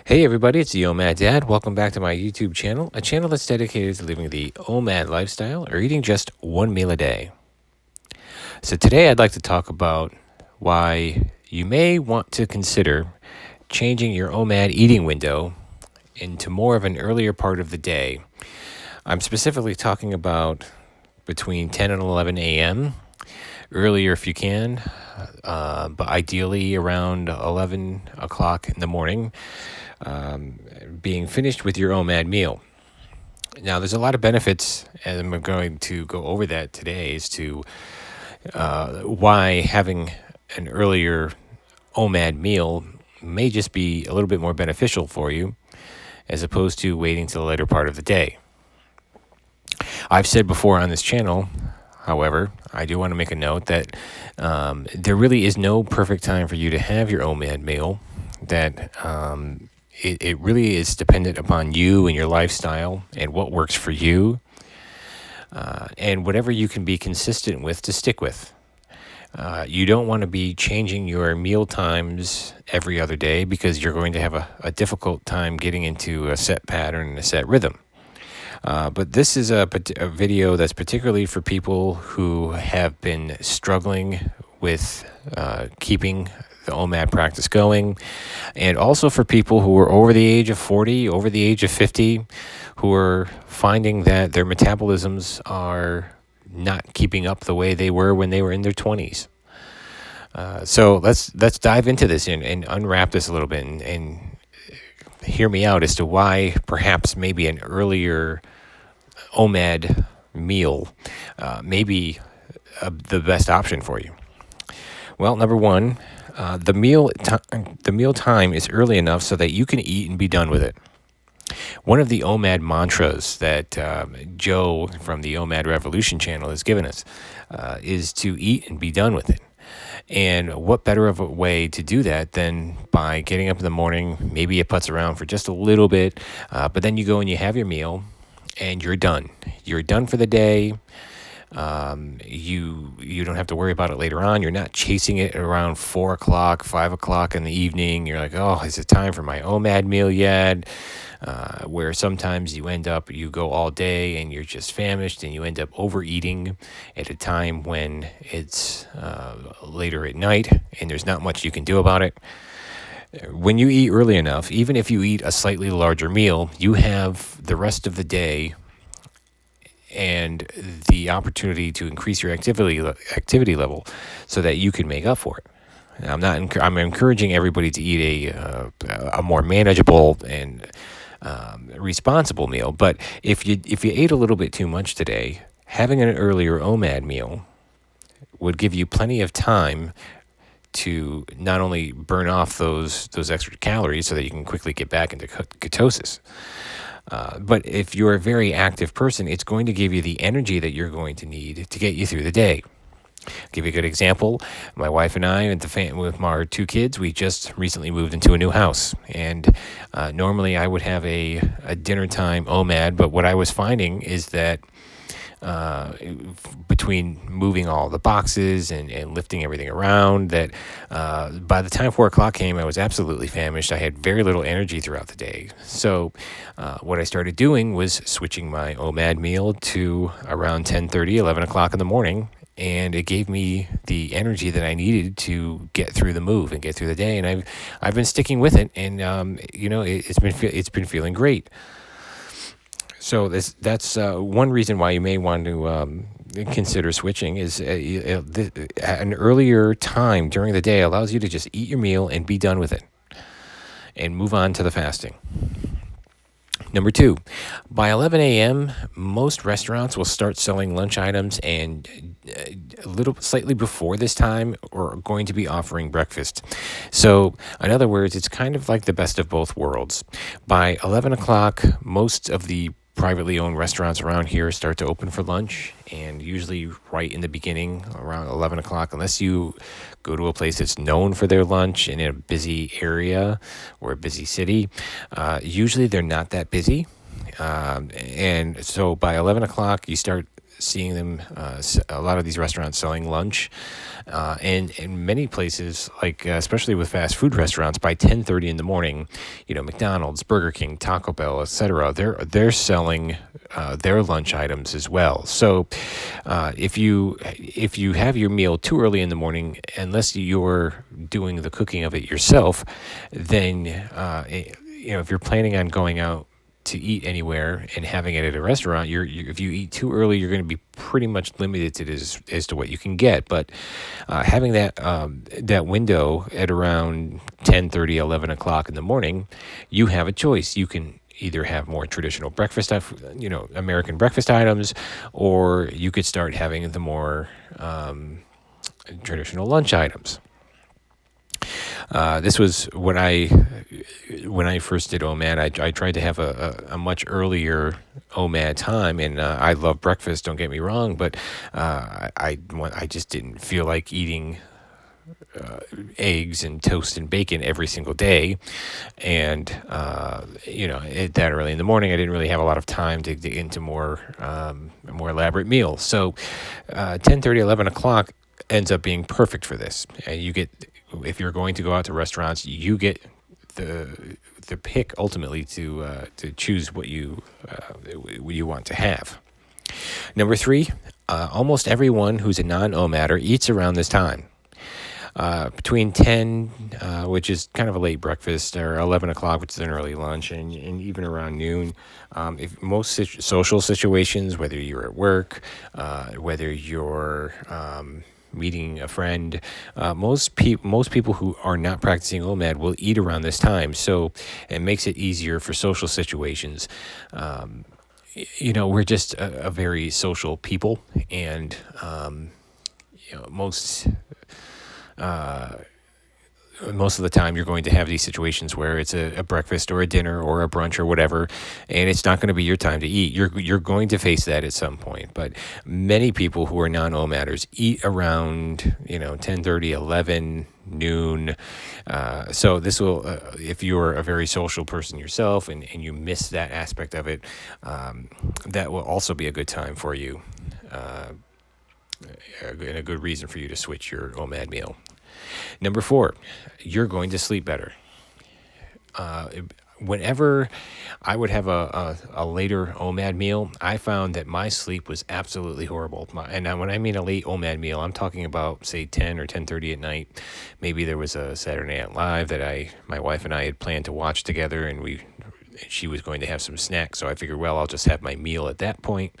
Hey everybody, it's the OMAD Dad. Welcome back to my YouTube channel, a channel that's dedicated to living the OMAD lifestyle or eating just one meal a day. So today I'd like to talk about why you may want to consider changing your OMAD eating window into more of an earlier part of the day. I'm specifically talking about between 10 and 11 a.m., earlier if you can, but ideally around 11 o'clock in the morning, being finished with your OMAD meal. Now, there's a lot of benefits, and I'm going to go over that today as to why having an earlier OMAD meal may just be a little bit more beneficial for you as opposed to waiting till the later part of the day. I've said before on this channel, however, I do want to make a note that there really is no perfect time for you to have your OMAD meal, that it really is dependent upon you and your lifestyle and what works for you, and whatever you can be consistent with to stick with. You don't want to be changing your meal times every other day because you're going to have a difficult time getting into a set pattern and a set rhythm. But this is a video that's particularly for people who have been struggling with keeping the OMAD practice going, and also for people who are over the age of 40, over the age of 50, who are finding that their metabolisms are not keeping up the way they were when they were in their 20s. So let's dive into this and unwrap this a little bit and hear me out as to why perhaps maybe an earlier OMAD meal may be the best option for you. Well, number one, the meal time is early enough so that you can eat and be done with it. One of the OMAD mantras that Joe from the OMAD Revolution channel has given us is to eat and be done with it. And what better of a way to do that than by getting up in the morning, maybe it putts around for just a little bit, but then you go and you have your meal and you're done. You're done for the day. You don't have to worry about it later on. You're not chasing it around 4 o'clock, 5 o'clock in the evening. You're like, oh, is it time for my OMAD meal yet? Where sometimes you go all day and you're just famished and you end up overeating at a time when it's later at night and there's not much you can do about it. When you eat early enough, even if you eat a slightly larger meal, you have the rest of the day and the opportunity to increase your activity level so that you can make up for it. I'm encouraging everybody to eat a more manageable and responsible meal. But if you ate a little bit too much today, having an earlier OMAD meal would give you plenty of time to not only burn off those extra calories so that you can quickly get back into ketosis, but if you're a very active person, it's going to give you the energy that you're going to need to get you through the day. I'll give you a good example. My wife and I, and with our 2 kids, we just recently moved into a new house. And normally I would have a dinner time OMAD, but what I was finding is that between moving all the boxes and lifting everything around, that by the time 4 o'clock came, I was absolutely famished. I had very little energy throughout the day. So what I started doing was switching my OMAD meal to around 10:30, 11 o'clock in the morning, and it gave me the energy that I needed to get through the move and get through the day. And I've been sticking with it, and it's been feeling great. So that's one reason why you may want to consider switching is an earlier time during the day allows you to just eat your meal and be done with it and move on to the fasting. Number 2, by 11 a.m., most restaurants will start selling lunch items, and slightly before this time, we're going to be offering breakfast. So, in other words, it's kind of like the best of both worlds. By 11 o'clock, most of the privately owned restaurants around here start to open for lunch, and usually right in the beginning around 11 o'clock, unless you go to a place that's known for their lunch in a busy area or a busy city, usually they're not that busy. And so by 11 o'clock, you start seeing them, a lot of these restaurants selling lunch, and in many places, like especially with fast food restaurants, by 10:30 in the morning, McDonald's, Burger King, Taco Bell, etc. They're selling their lunch items as well. So if you have your meal too early in the morning, unless you're doing the cooking of it yourself, then if you're planning on going out to eat anywhere and having it at a restaurant, if you eat too early, you're going to be pretty much limited to as to what you can get. But having that window at around 10:30, 11 o'clock in the morning, you have a choice. You can either have more traditional breakfast, American breakfast items, or you could start having the more traditional lunch items. This was when I first did OMAD. I tried to have a much earlier OMAD time, and I love breakfast. Don't get me wrong, but I just didn't feel like eating eggs and toast and bacon every single day, and that early in the morning, I didn't really have a lot of time to get into more elaborate meals. So 10:30, 11 o'clock ends up being perfect for this. You get, if you're going to go out to restaurants, you get the pick ultimately to choose what you want to have. Number 3, almost everyone who's a non-OMADer eats around this time. Between 10, which is kind of a late breakfast, or 11 o'clock, which is an early lunch, and even around noon. If most social situations, whether you're at work, whether you're meeting a friend, most people who are not practicing OMAD will eat around this time. So it makes it easier for social situations. We're just a very social people, and most of the time you're going to have these situations where it's a breakfast or a dinner or a brunch or whatever, and it's not going to be your time to eat. You're going to face that at some point, but many people who are non-OMADers eat around 10:30, 11, noon. So this will, if you're a very social person yourself and you miss that aspect of it, that will also be a good time for you, and a good reason for you to switch your OMAD meal. Number 4, you're going to sleep better. Whenever I would have a later OMAD meal, I found that my sleep was absolutely horrible. And when I mean a late OMAD meal, I'm talking about, say, 10 or 10:30 at night. Maybe there was a Saturday Night Live that my wife and I had planned to watch together, and she was going to have some snacks, so I figured, well, I'll just have my meal at that point.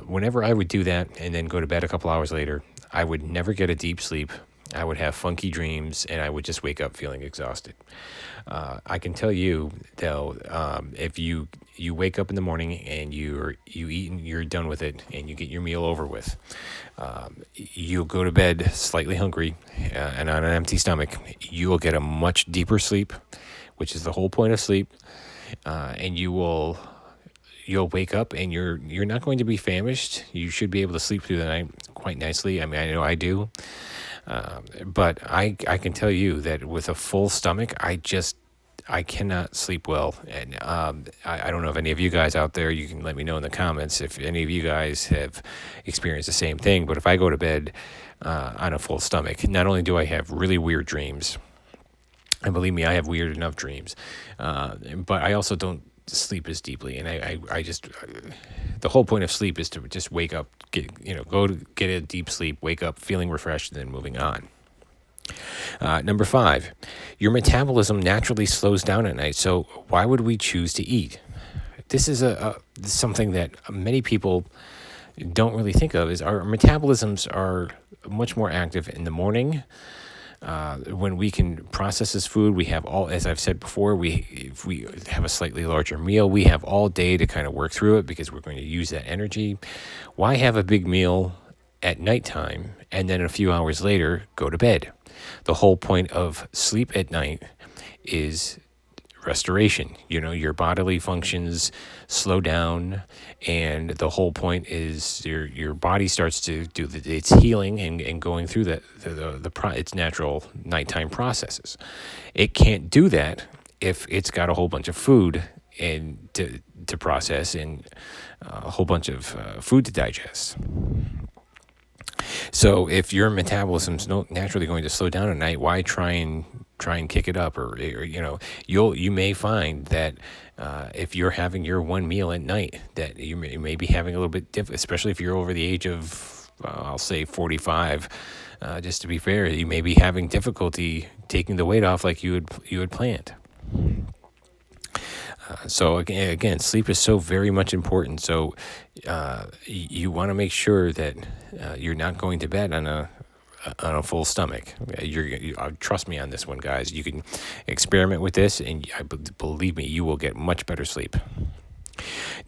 Whenever I would do that and then go to bed a couple hours later, I would never get a deep sleep. I would have funky dreams, and I would just wake up feeling exhausted. I can tell you, though, if you wake up in the morning and you eat and you're done with it, and you get your meal over with, you'll go to bed slightly hungry and on an empty stomach. You will get a much deeper sleep, which is the whole point of sleep, and you'll wake up and you're not going to be famished. You should be able to sleep through the night quite nicely. I mean, I know I do. But I can tell you that with a full stomach, I cannot sleep well. And I don't know if any of you guys out there, you can let me know in the comments if any of you guys have experienced the same thing. But if I go to bed on a full stomach, not only do I have really weird dreams, and believe me, I have weird enough dreams, but I also don't sleep as deeply. And I just, the whole point of sleep is to just wake up, go to get a deep sleep, wake up feeling refreshed, and then moving on. Number 5, your metabolism naturally slows down at night. So why would we choose to eat? This is something that many people don't really think of, is our metabolisms are much more active in the morning. When we can process this food, we have all, as I've said before, if we have a slightly larger meal, we have all day to kind of work through it because we're going to use that energy. Why have a big meal at nighttime and then a few hours later go to bed? The whole point of sleep at night is restoration. Your bodily functions slow down, and the whole point is your body starts to do its healing and going through its natural nighttime processes. It can't do that if it's got a whole bunch of food and to process, and a whole bunch of food to digest. So if your metabolism's naturally going to slow down at night, why try and kick it up? Or you may find that if you're having your one meal at night, that you may be having a little bit especially if you're over the age of I'll say 45. Just to be fair, you may be having difficulty taking the weight off like you had planned. So again, sleep is so very much important. So you want to make sure that you're not going to bed on a full stomach. Trust me on this one, guys. You can experiment with this, and believe me, you will get much better sleep.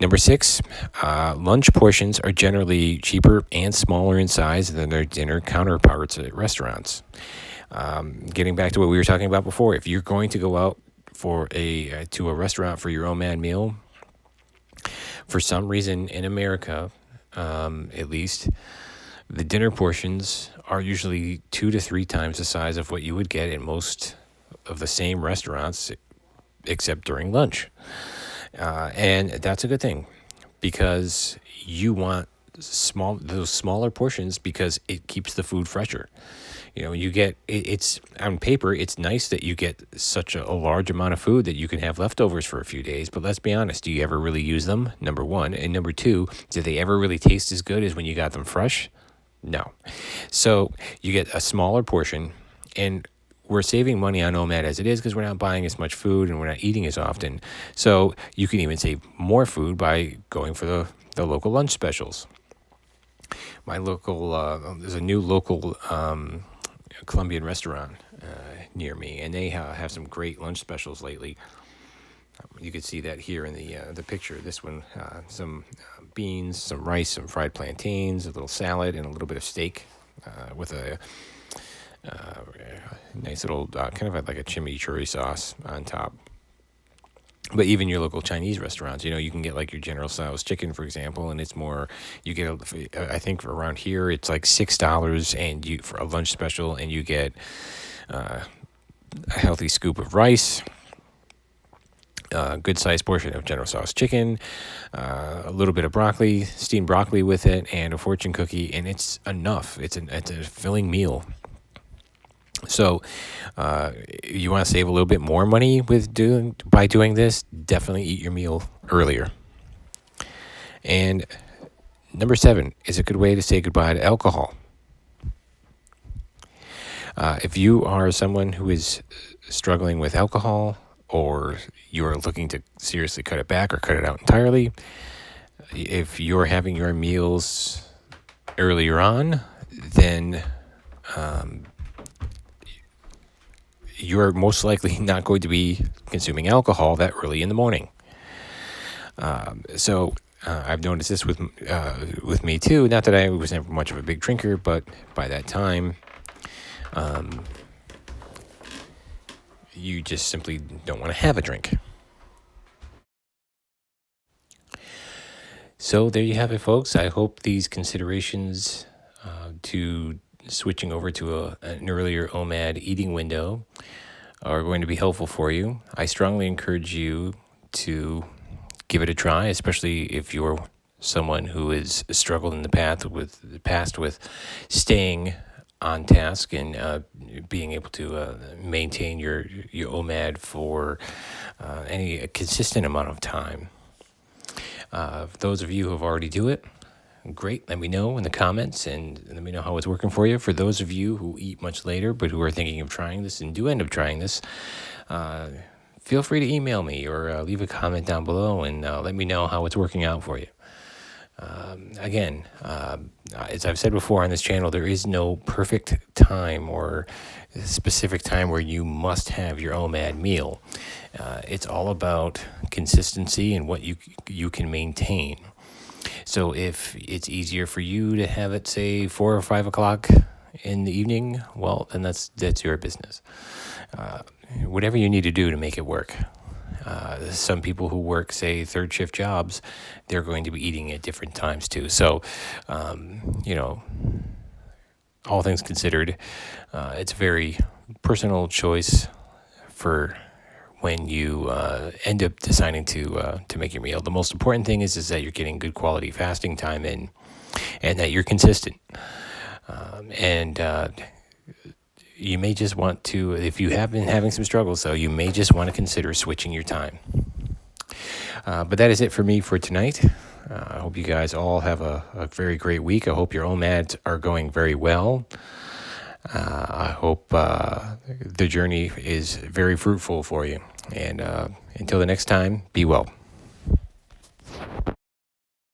Number 6, lunch portions are generally cheaper and smaller in size than their dinner counterparts at restaurants. Getting back to what we were talking about before, if you're going to go out to a restaurant for your OMAD meal, for some reason in America, at least, the dinner portions are usually 2 to 3 times the size of what you would get at most of the same restaurants, except during lunch. And that's a good thing, because you want those smaller portions, because it keeps the food fresher. You get it's on paper, it's nice that you get such a large amount of food that you can have leftovers for a few days. But let's be honest, do you ever really use them? Number one. And number two, do they ever really taste as good as when you got them fresh? No. So you get a smaller portion, and we're saving money on OMAD as it is, because we're not buying as much food and we're not eating as often. So you can even save more food by going for the local lunch specials. My local, there's a new local Colombian restaurant near me, and they have some great lunch specials lately. You can see that here in the picture. This one, some beans, some rice, some fried plantains, a little salad, and a little bit of steak with a nice little kind of like a chimichurri sauce on top. But even your local Chinese restaurants, you can get like your General Tso's chicken, for example, and it's more. You get, I think around here it's like $6, and for a lunch special, and you get a healthy scoop of rice, a good sized portion of General Tso's chicken, a little bit of broccoli, steamed broccoli with it, and a fortune cookie, and it's enough. It's a filling meal. So, you want to save a little bit more money by doing this? Definitely eat your meal earlier. And number 7 is a good way to say goodbye to alcohol. If you are someone who is struggling with alcohol, or you're looking to seriously cut it back or cut it out entirely, if you're having your meals earlier on, then you're most likely not going to be consuming alcohol that early in the morning. So I've noticed this with me too. Not that I was never much of a big drinker, but by that time, you just simply don't want to have a drink. So there you have it, folks. I hope these considerations to switching over to an earlier OMAD eating window are going to be helpful for you. I strongly encourage you to give it a try, especially if you're someone who has struggled in the past with staying on task and being able to maintain your OMAD for any consistent amount of time. Those of you who have already do it, great. Let me know in the comments, and let me know how it's working for you. For those of you who eat much later but who are thinking of trying this and do end up trying this, feel free to email me or leave a comment down below and let me know how it's working out for you. Again, as I've said before on this channel, there is no perfect time or specific time where you must have your OMAD meal. It's all about consistency and what you can maintain. So if it's easier for you to have it, say, 4 or 5 o'clock in the evening, well, then that's your business. Whatever you need to do to make it work. Some people who work, say, third shift jobs, they're going to be eating at different times too. So, all things considered, it's a very personal choice for when you end up deciding to make your meal. The most important thing is that you're getting good quality fasting time in, and that you're consistent. And you may just want to, if you have been having some struggles, though, you may just want to consider switching your time. But that is it for me for tonight. I hope you guys all have a very great week. I hope your OMADs are going very well. I hope the journey is very fruitful for you. And until the next time, be well.